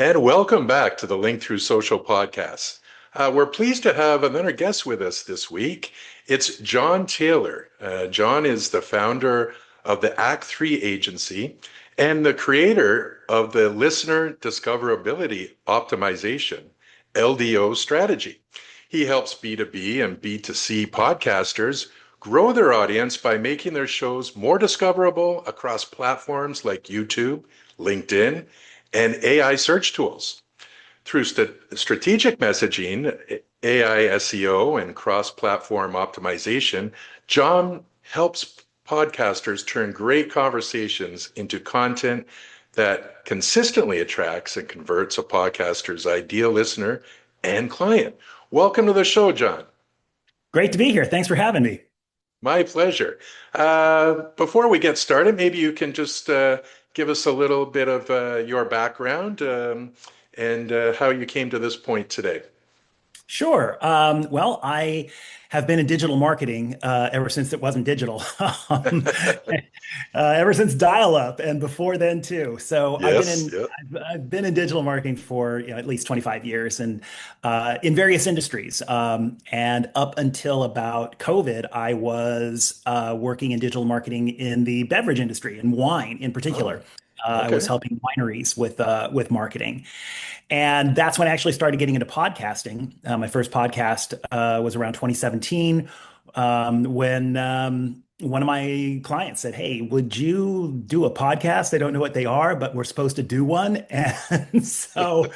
And welcome back to the Link Through Social podcast. We're pleased to have another guest with us this week. It's John Taylor. John is the founder of the Act 3 agency and the creator of the Listener Discoverability Optimization, LDO strategy. He helps B2B and B2C podcasters grow their audience by making their shows more discoverable across platforms like YouTube, LinkedIn, and AI search tools. Through strategic messaging, AI SEO, and cross-platform optimization, John helps podcasters turn great conversations into content that consistently attracts and converts a podcaster's ideal listener and client. Welcome to the show, John. Great to be here. Thanks for having me. My pleasure. Before we get started, maybe you can just give us a little bit of your background and how you came to this point today. Sure. Well, I have been in digital marketing ever since it wasn't digital, um, ever since dial-up, and before then too. So Yes, yeah. I've been in digital marketing for at least 25 years, and in various industries. And up until about COVID, I was working in digital marketing in the beverage industry and wine in Oh, particular. I was okay. helping wineries with marketing. And that's when I actually started getting into podcasting. My first podcast was around 2017 when one of my clients said, "Hey, would you do a podcast? I don't know what they are, but we're supposed to do one." And so Nice.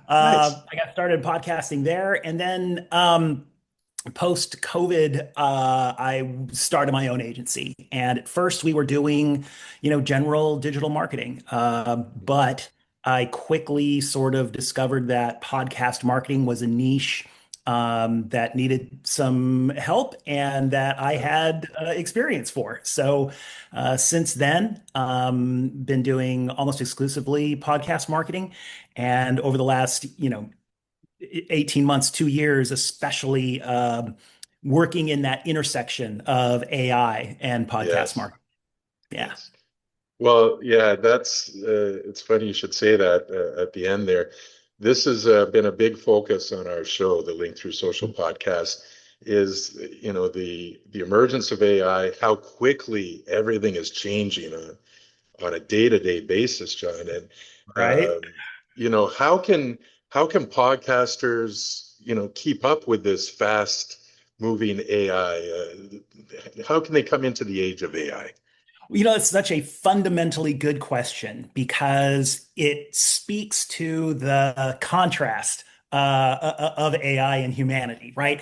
I got started podcasting there. And then post COVID, I started my own agency. And at first, we were doing, general digital marketing. But I quickly sort of discovered that podcast marketing was a niche that needed some help and that I had experience for. So since then, been doing almost exclusively podcast marketing. And over the last, 18 months, 2 years, especially working in that intersection of AI and podcast Yes, marketing. Yeah. yes. Well, yeah, it's funny you should say that at the end there. This has been a big focus on our show, the Link Through Social podcast, is, the emergence of AI, how quickly everything is changing on a day-to-day basis, John. And Right. how can podcasters, keep up with this fast moving AI? How can they come into the age of AI? It's such a fundamentally good question because it speaks to the contrast of AI and humanity, right?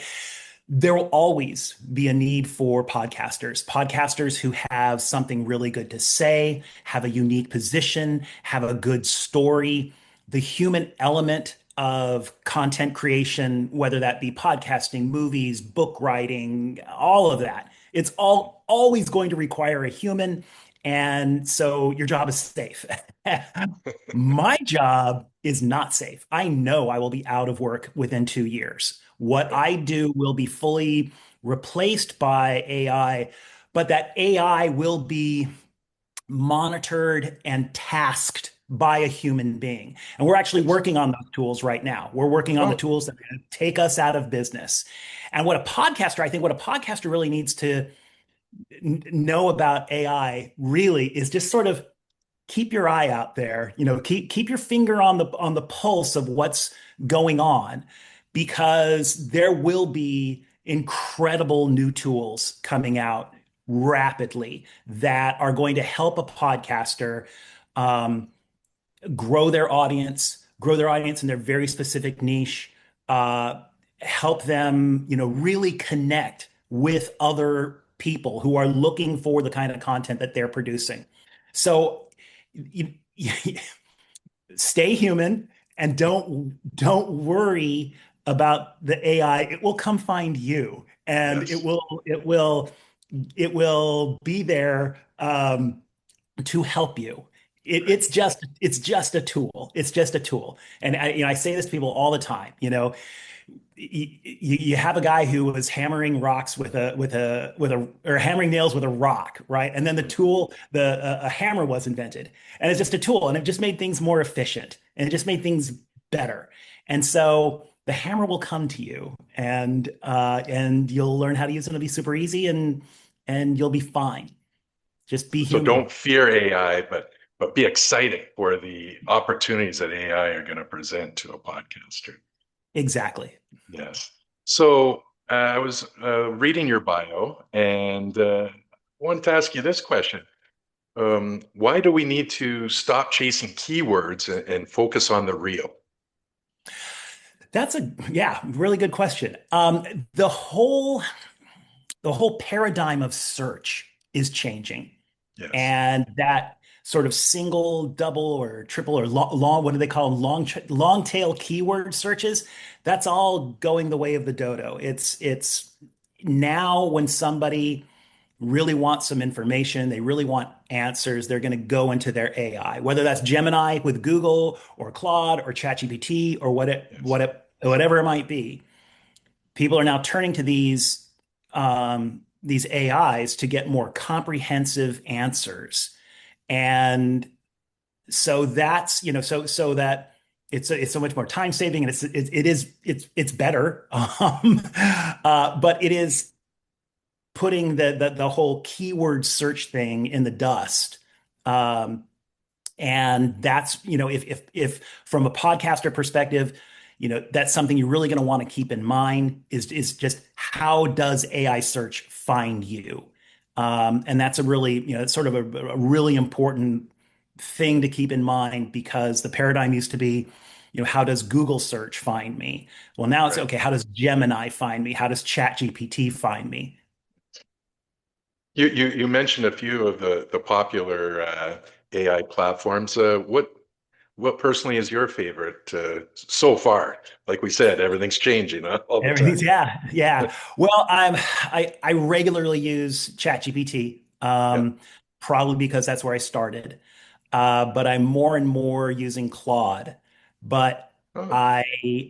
There will always be a need for podcasters who have something really good to say, have a unique position, have a good story. The human element of content creation, whether that be podcasting, movies, book writing, all of that, it's all always going to require a human. And so your job is safe. My job is not safe. I know I will be out of work within 2 years. What I do will be fully replaced by AI, but that AI will be monitored and tasked by a human being. And we're actually Yes. working on those tools right now. We're working on the Oh, tools that are going to take us out of business. And I think what a podcaster really needs to know about AI really is just sort of keep your eye out there, keep your finger on the pulse of what's going on because there will be incredible new tools coming out rapidly that are going to help a podcaster um, grow their audience in their very specific niche, uh, help them, really connect with other people who are looking for the kind of content that they're producing. So you, stay human and don't worry about the AI. It will come find you, and yes. it will be there to help you. it's just a tool. It's just a tool. And I say this to people all the time. You have a guy who was hammering rocks with a or hammering nails with a rock, right? And then the tool, a hammer was invented, and it's just a tool, and it just made things more efficient, and it just made things better. And so the hammer will come to you, and you'll learn how to use it. It'll be super easy, and you'll be fine. Just be So human. don't fear AI, but be excited for the opportunities that AI are going to present to a podcaster. Exactly. Yes. So I was reading your bio and wanted to ask you this question. Why do we need to stop chasing keywords and focus on the real? That's a yeah, really good question. The whole paradigm of search is changing. Yes. And that sort of single, double, or triple, or long, what do they call them? Long tail keyword searches. That's all going the way of the dodo. It's now when somebody really wants some information, they really want answers, they're going to go into their AI, whether that's Gemini with Google or Claude or ChatGPT or Yes. whatever it might be. People are now turning to these AIs to get more comprehensive answers. And so that's, so that it's so much more time saving, and it's better. But it is putting the whole keyword search thing in the dust. Um, and that's, if from a podcaster perspective, that's something you're really going to want to keep in mind is just how does AI search find you? And that's a really, it's sort of a really important thing to keep in mind, because the paradigm used to be, how does Google search find me? Well, now it's Right. okay, how does Gemini find me? How does ChatGPT find me? You mentioned a few of the popular AI platforms. What personally is your favorite so far? Like we said, everything's changing all the Everything's time. yeah, yeah. Well, I regularly use ChatGPT, Yeah. probably because that's where I started. But I'm more and more using Claude. But Oh, I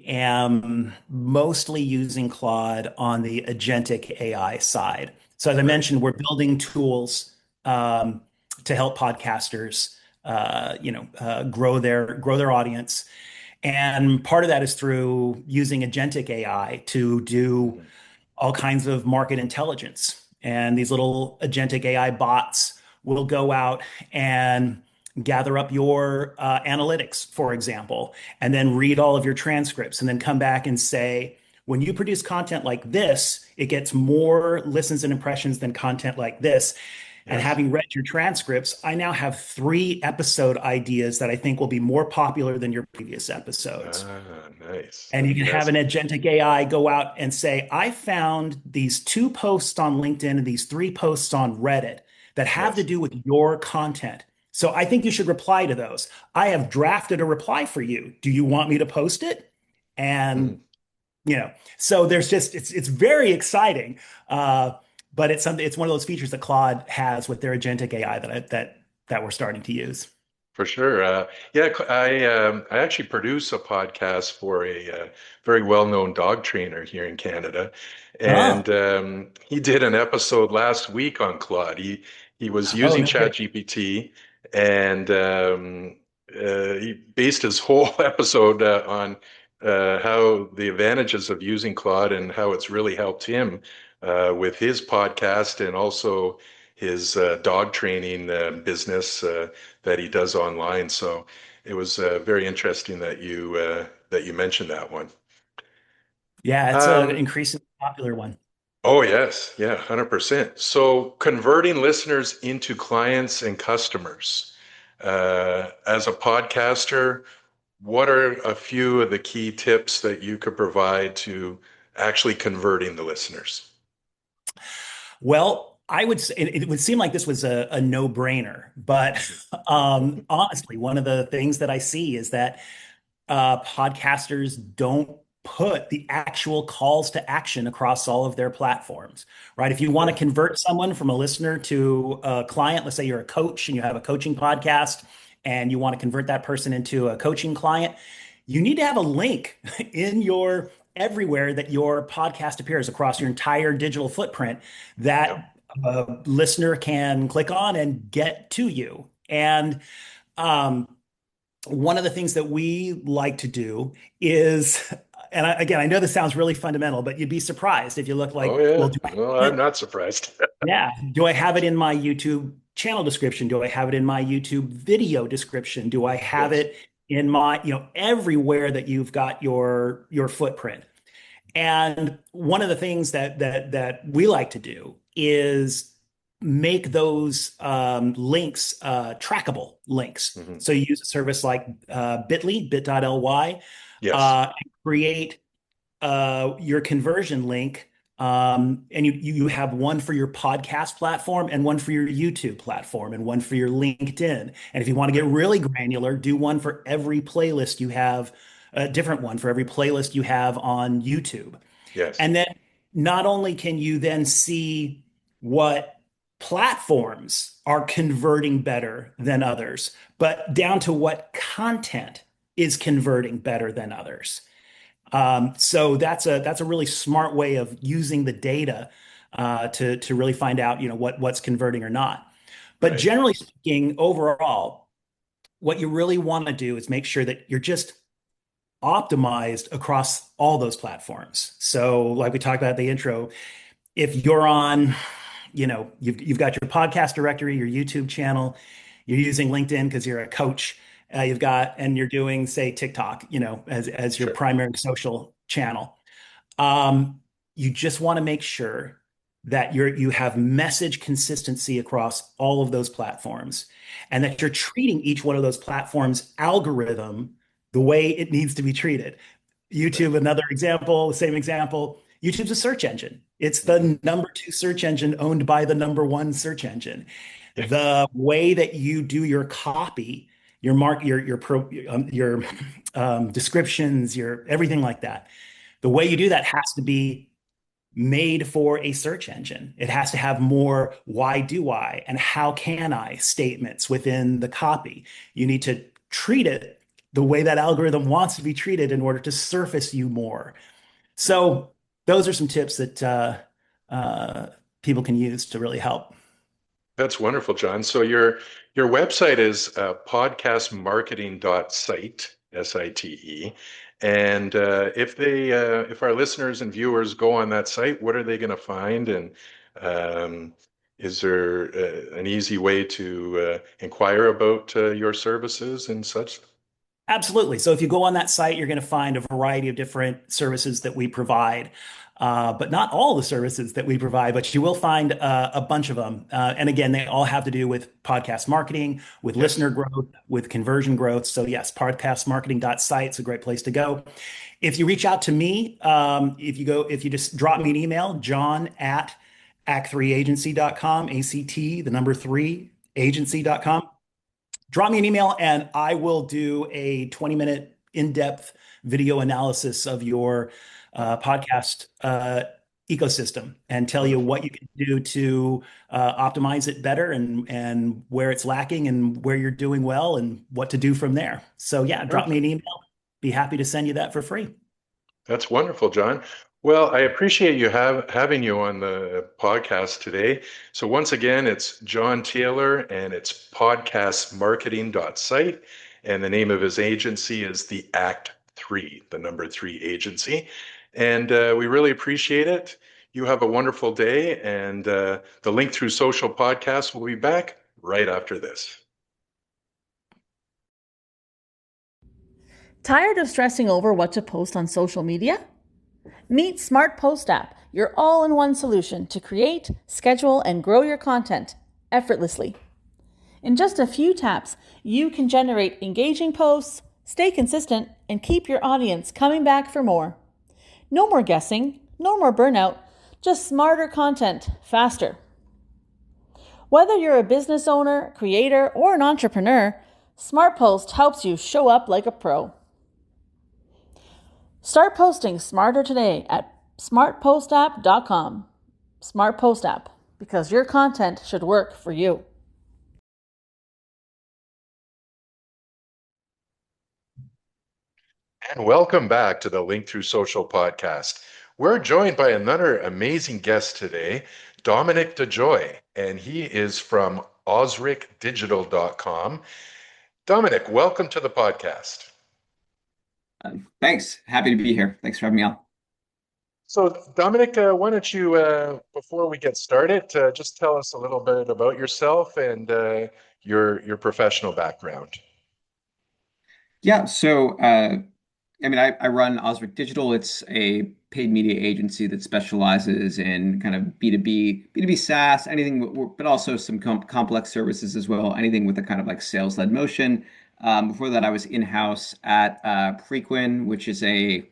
am mostly using Claude on the agentic AI side. So as I right. mentioned, we're building tools to help podcasters, grow their audience. And part of that is through using agentic AI to do Mhm. all kinds of market intelligence. And these little agentic AI bots will go out and gather up your analytics, for example, and then read all of your transcripts and then come back and say, when you produce content like this, it gets more listens and impressions than content like this. And Yes. having read your transcripts, I now have 3 episode ideas that I think will be more popular than your previous episodes. Ah, nice. And you can have Yes. an agentic AI go out and say, I found these 2 posts on LinkedIn and these 3 posts on Reddit that have to Yes. do with your content. So I think you should reply to those. I have drafted a reply for you. Do you want me to post it? And, Mhm. so there's just, it's very exciting. But it's one of those features that Claude has with their agentic AI that we're starting to use. For sure. Yeah, I actually produce a podcast for a very well-known dog trainer here in Canada, and Oh, he did an episode last week on Claude. He was oh, using no kidding. ChatGPT, and he based his whole episode on how the advantages of using Claude and how it's really helped him with his podcast and also his dog training business. That he does online. So it was very interesting that you mentioned that one. Yeah, it's an Um, increasingly popular one. oh yes, yeah, 100%. So converting listeners into clients and customers. As a podcaster, what are a few of the key tips that you could provide to actually converting the listeners? Well, I would say it would seem like this was a no-brainer, but honestly, one of the things that I see is that podcasters don't put the actual calls to action across all of their platforms, right? If you want to Yeah. convert someone from a listener to a client, let's say you're a coach and you have a coaching podcast, and you want to convert that person into a coaching client, you need to have a link in your everywhere that your podcast appears across your entire digital footprint Yeah. that a listener can click on and get to you. And um, one of the things that we like to do is, and again, I know this sounds really fundamental, but you'd be surprised if you look Oh, like, well, yeah. do I Well, have I'm it? not surprised. Yeah. Do I have it in my YouTube channel description? Do I have it in my YouTube video description? Do I have Yes. it in my, everywhere that you've got your footprint? And one of the things that we like to do is make those links trackable links. Hmm. So you use a service like Bitly, bit.ly, Yes. create your conversion link, and you have one for your podcast platform and one for your YouTube platform and one for your LinkedIn. And if you want to get Right. really granular, do one for every playlist you have, a different one for every playlist you have on YouTube. Yes. And then not only can you then see what platforms are converting better than others, but down to what content is converting better than others. So that's a really smart way of using the data to really find out what's converting or not. But Right. generally speaking, overall, what you really want to do is make sure that you're just optimized across all those platforms. So, like we talked about at the intro, if you're on, you've got your podcast directory, your YouTube channel, you're using LinkedIn because you're a coach, and you're doing, say, TikTok, as your Sure. primary social channel. Um, you just want to make sure that you have message consistency across all of those platforms, and that you're treating each one of those platforms algorithm the way it needs to be treated. Right. YouTube, another example, the same example. YouTube's a search engine. It's Hmm. the number two search engine owned by the number one search engine. Yeah. The way that you do your copy, your mark, your descriptions, your everything like that, the way you do that has to be made for a search engine. It has to have more why do I and how can I statements within the copy. You need to treat it the way that algorithm wants to be treated in order to surface you more. So those are some tips that uh, people can use to really help. That's wonderful, John. So your website is podcastmarketing.site, S-I-T-E. And if our listeners and viewers go on that site, what are they going to find? And um, is there an easy way to inquire about your services and such? Absolutely. So if you go on that site, you're going to find a variety of different services that we provide, but not all the services that we provide, but you will find a bunch of them. And again, they all have to do with podcast marketing, with Yes. listener growth, with conversion growth. So yes, podcastmarketing.site is a great place to go. If you reach out to me, if you just drop me an email, John at act3agency.com, ACT, the number three, agency.com, drop me an email and I will do a 20-minute in-depth video analysis of your podcast ecosystem and tell you Wonderful. what you can do to optimize it better and where it's lacking and where you're doing well and what to do from there. So yeah, drop me an Perfect. email. Be happy to send you that for free. That's wonderful, John. Well, I appreciate you having you on the podcast today. So once again, it's John Taylor and it's podcastmarketing.site. And the name of his agency is the Act 3, the number 3 agency. And we really appreciate it. You have a wonderful day. And the Link Through Social podcast will be back right after this. Tired of stressing over what to post on social media? Meet Smart Post App, your all in one solution to create, schedule, and grow your content effortlessly. In just a few taps, you can generate engaging posts, stay consistent, and keep your audience coming back for more. No more guessing, no more burnout, just smarter content, faster. Whether you're a business owner, creator, or an entrepreneur, Smart Post helps you show up like a pro. Start posting smarter today at smartpostapp.com. Smart Post App, because your content should work for you. And welcome back to the Link Through Social podcast. We're joined by another amazing guest today, Dominic DeJoy, and he is from osricdigital.com. Dominic, welcome to the podcast. Thanks. Happy to be here. Thanks for having me on. So, Dominic, why don't you, before we get started, just tell us a little bit about yourself and your professional background. Yeah, so I run Osric Digital. It's a paid media agency that specializes in kind of B2B SaaS, anything, but also some complex services as well, anything with a kind of like sales-led motion. Before that, I was in-house at Preqin, which is a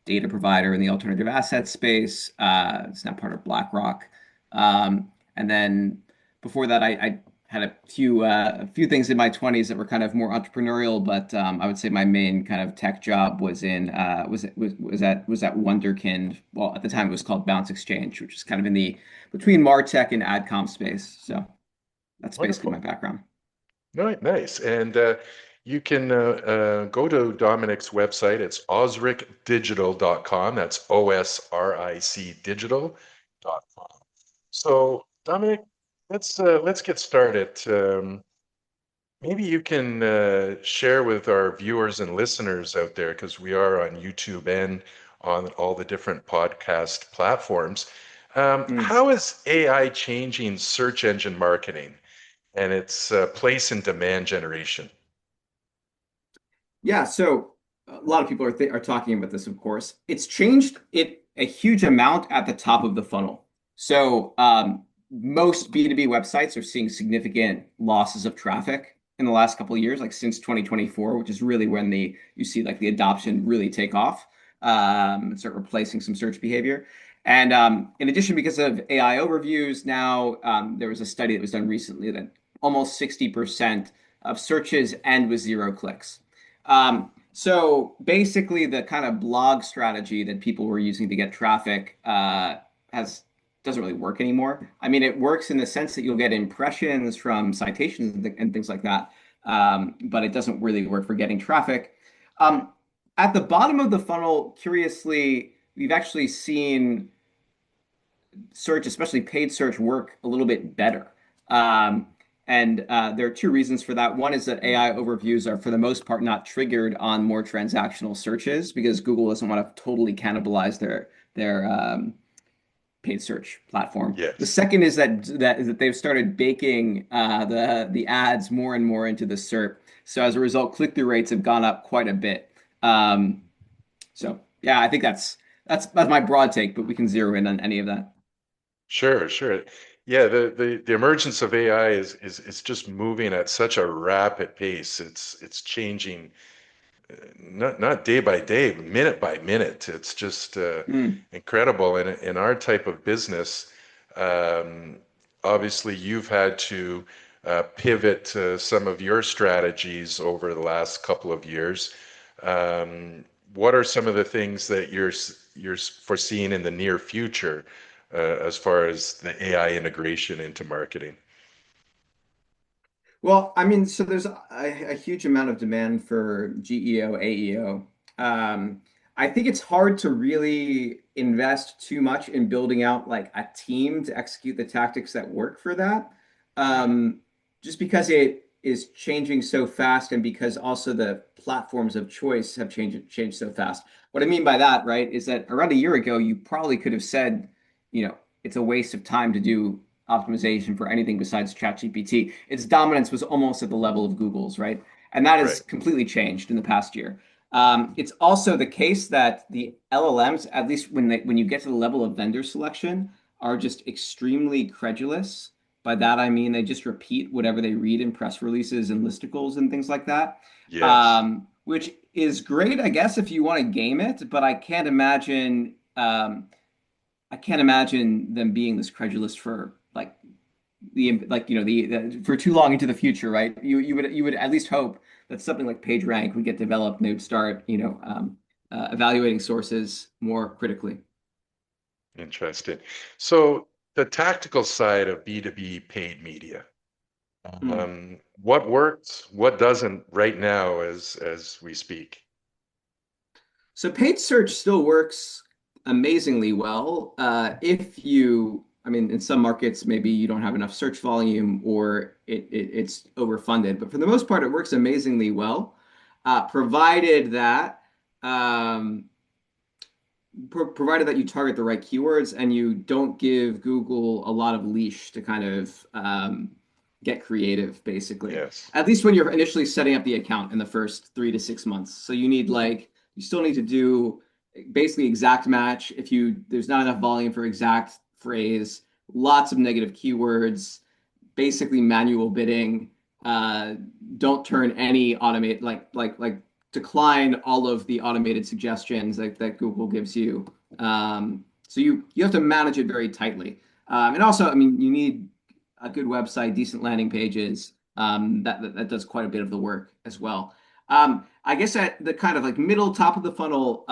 data provider in the alternative asset space. It's now part of BlackRock. And then before that, I had a few things in my 20s that were kind of more entrepreneurial, but I would say my main kind of tech job was in was at Wonderkind. Well, at the time it was called Bounce Exchange, which is kind of in the between MarTech and AdCom space. So that's basically my Wonderful. background. Right, nice. And you can go to Dominic's website. It's osricdigital.com. That's OSRIC digital.com. So, Dominic, let's get started. Maybe you can share with our viewers and listeners out there, because we are on YouTube and on all the different podcast platforms. Mm. How is AI changing search engine marketing and its place in demand generation? Yeah, so a lot of people are talking about this, of course. It's changed it a huge amount at the top of the funnel. So most B2B websites are seeing significant losses of traffic in the last couple of years, like since 2024, which is really when you see like the adoption really take off and start replacing some search behavior. And in addition, because of AI overviews, now there was a study that was done recently that almost 60% of searches end with 0 clicks. So basically, the kind of blog strategy that people were using to get traffic has doesn't really work anymore. I mean, it works in the sense that you'll get impressions from citations and things like that, but it doesn't really work for getting traffic. Um, at the bottom of the funnel, curiously, we've actually seen search, especially paid search, work a little bit better. Um, and there are two reasons for that. One is that AI overviews are, for the most part, not triggered on more transactional searches because Google doesn't want to totally cannibalize their paid search platform. The Yes. second is that they've started baking the ads more and more into the SERP. So as a result, click-through rates have gone up quite a bit. So yeah, I think that's my broad take, but we can zero in on any of that. Sure, sure. Yeah, the emergence of AI is just moving at such a rapid pace. It's changing not day by day, minute by minute. It's just Mm. incredible. And in our type of business, um, obviously you've had to pivot some of your strategies over the last couple of years. What are some of the things that you're foreseeing in the near future as far as the AI integration into marketing? Well, I mean, so there's a huge amount of demand for GEO, AEO. Um, I think it's hard to really invest too much in building out like a team to execute the tactics that work for that. Mm, Um, just because it is changing so fast and because also the platforms of choice have changed so fast. What I mean by that, right, is that around a year ago, you probably could have said, it's a waste of time to do optimization for anything besides ChatGPT. Its dominance was almost at the level of Google's, right? And that has right. completely changed in the past year. It's also the case that the LLMs, at least when you get to the level of vendor selection, are just extremely credulous. By that I mean they just repeat whatever they read in press releases and listicles and things like that, Yes. which is great, I guess, if you want to game it. But I can't imagine them being this credulous for the for too long into the future, right? You would at least hope that something like PageRank would get developed and they would start evaluating sources more critically. Interesting. So the tactical side of B2B paid media. Mm. What works, what doesn't right now as we speak? So paid search still works amazingly well. If you, I mean, in some markets, maybe you don't have enough search volume or it's overfunded, but for the most part, it works amazingly well, provided that um, provided that you target the right keywords and you don't give Google a lot of leash to kind of get creative, basically. Yes. At least when you're initially setting up the account in the first 3 to 6 months. So you need like you still need to do basically exact match if you there's not enough volume for exact phrase, lots of negative keywords, basically manual bidding. Uh, don't turn any automate like decline all of the automated suggestions that Google gives you. So you have to manage it very tightly. And also, I mean, you need a good website, decent landing pages. That does quite a bit of the work as well. I guess at the kind of like middle top of the funnel,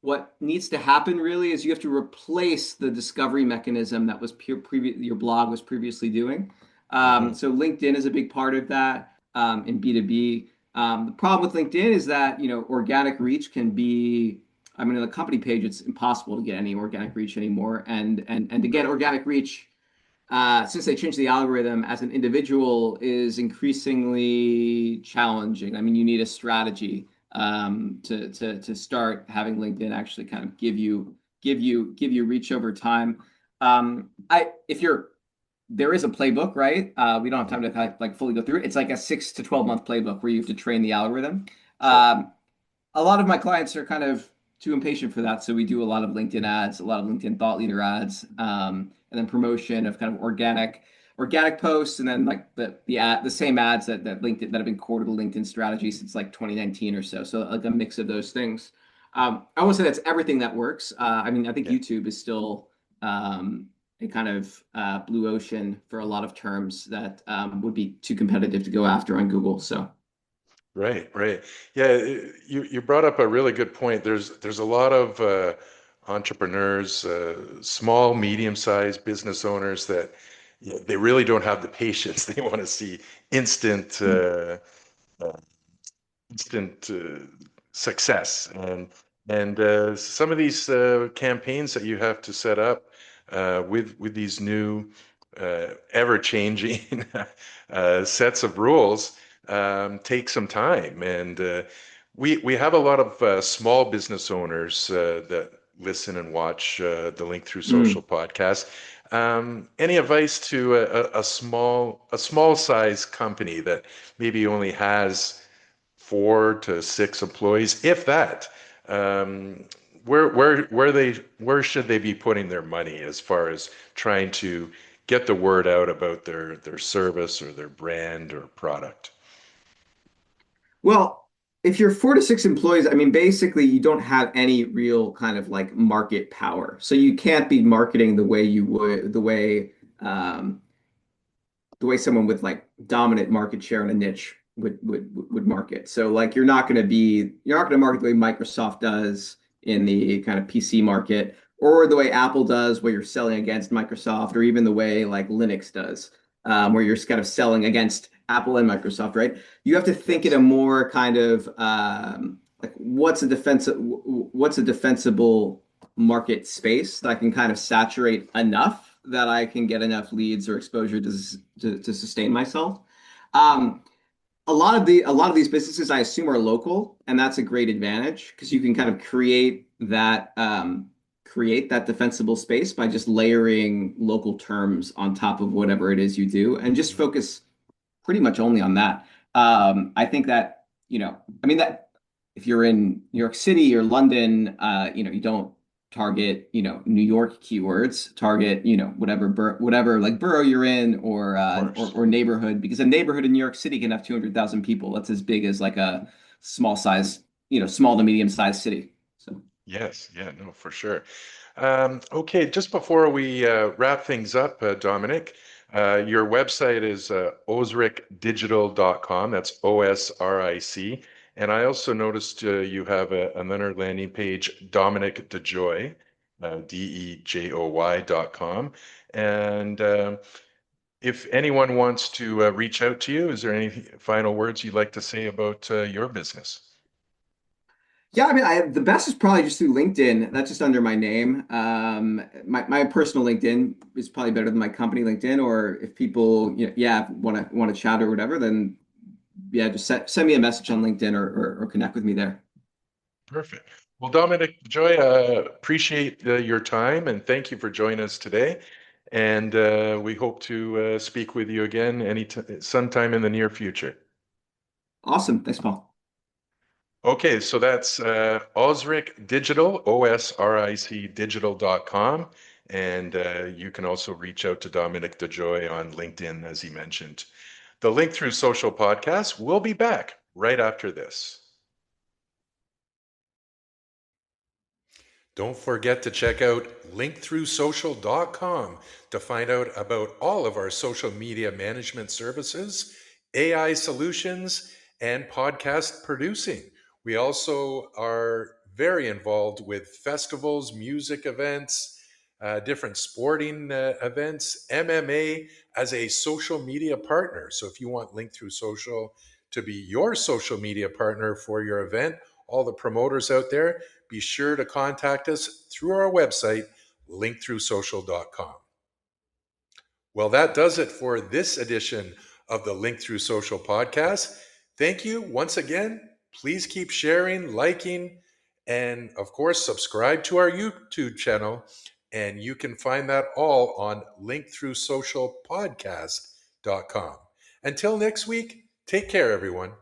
what needs to happen really is you have to replace the discovery mechanism that was your blog was previously doing. Hmm. So LinkedIn is a big part of that in B2B. The problem with LinkedIn is that, organic reach can be, I mean, on the company page, it's impossible to get any organic reach anymore. And to get organic reach, since they changed the algorithm as an individual is increasingly challenging. I mean, you need a strategy to start having LinkedIn actually kind of give you reach over time. I if you're there is a playbook, right? We don't have time to kind of, like fully go through it. It's like a 6 to 12 month playbook where you have to train the algorithm. Sure. A lot of my clients are kind of too impatient for that, so we do a lot of LinkedIn ads, a lot of LinkedIn thought leader ads, and then promotion of kind of organic posts, and then like the same ads that LinkedIn that have been core to the LinkedIn strategy since like 2019 or so. So like a mix of those things. I won't say that's everything that works. I mean, I think Yeah. YouTube is still a kind of blue ocean for a lot of terms that would be too competitive to go after on Google. So. Right, right. Yeah, you brought up a really good point. There's a lot of entrepreneurs, small, medium-sized business owners that they really don't have the patience. They want to see instant uh, instant success. And some of these campaigns that you have to set up with these new ever-changing sets of rules take some time. And we have a lot of small business owners that listen and watch the Link Through Social Mm. podcast. Any advice to a small size company that maybe only has 4 to 6 employees, if that. Um, where should they be putting their money as far as trying to get the word out about their service or their brand or product? Well, if you're 4 to 6 employees, I mean, basically, you don't have any real kind of like market power. So you can't be marketing the way you would, um, the way someone with like dominant market share in a niche would market. So like you're not going to market the way Microsoft does in the kind of PC market, or the way Apple does, where you're selling against Microsoft, or even the way like Linux does, where you're kind of selling against Apple and Microsoft, right? You have to think in a Yes. more kind of like what's a defensible market space that I can kind of saturate enough that I can get enough leads or exposure to sustain myself. Um, a lot of these businesses I assume are local, and that's a great advantage because you can kind of create that defensible space by just layering local terms on top of whatever it is you do, and just focus pretty much only on that. I think that, I mean, that if you're in New York City or London, you don't target, New York keywords, target, whatever like borough you're in or, Of uh, or, course. or neighborhood, because a neighborhood in New York City can have 200,000 people. That's as big as like a small size, small to medium sized city. So. Yes, yeah, no, for sure. Okay, just before we wrap things up, Dominic, your website is osricdigital.com. That's OSRIC. And I also noticed you have another landing page, Dominic DeJoy, DEJOY.com. And if anyone wants to reach out to you, is there any final words you'd like to say about your business? Yeah, I mean, the best is probably just through LinkedIn. That's just under my name. My personal LinkedIn is probably better than my company LinkedIn. Or if people, yeah, want to chat or whatever, then yeah, just send me a message on LinkedIn or connect with me there. Perfect. Well, Dominic Joy, appreciate your time and thank you for joining us today. And we hope to speak with you again sometime in the near future. Awesome. Thanks, Paul. Okay, so that's Osric Digital, OSRIC digital.com. And you can also reach out to Dominic DeJoy on LinkedIn, as he mentioned. The Link Through Social podcast will be back right after this. Don't forget to check out linkthroughsocial.com to find out about all of our social media management services, AI solutions, and podcast producing. We also are very involved with festivals, music events, different sporting events, MMA as a social media partner. So if you want Link Through Social to be your social media partner for your event, all the promoters out there, be sure to contact us through our website, linkthroughsocial.com. Well, that does it for this edition of the Link Through Social podcast. Thank you once again. Please keep sharing, liking, and of course, subscribe to our YouTube channel. And you can find that all on linkthroughsocialpodcast.com. Until next week, take care, everyone.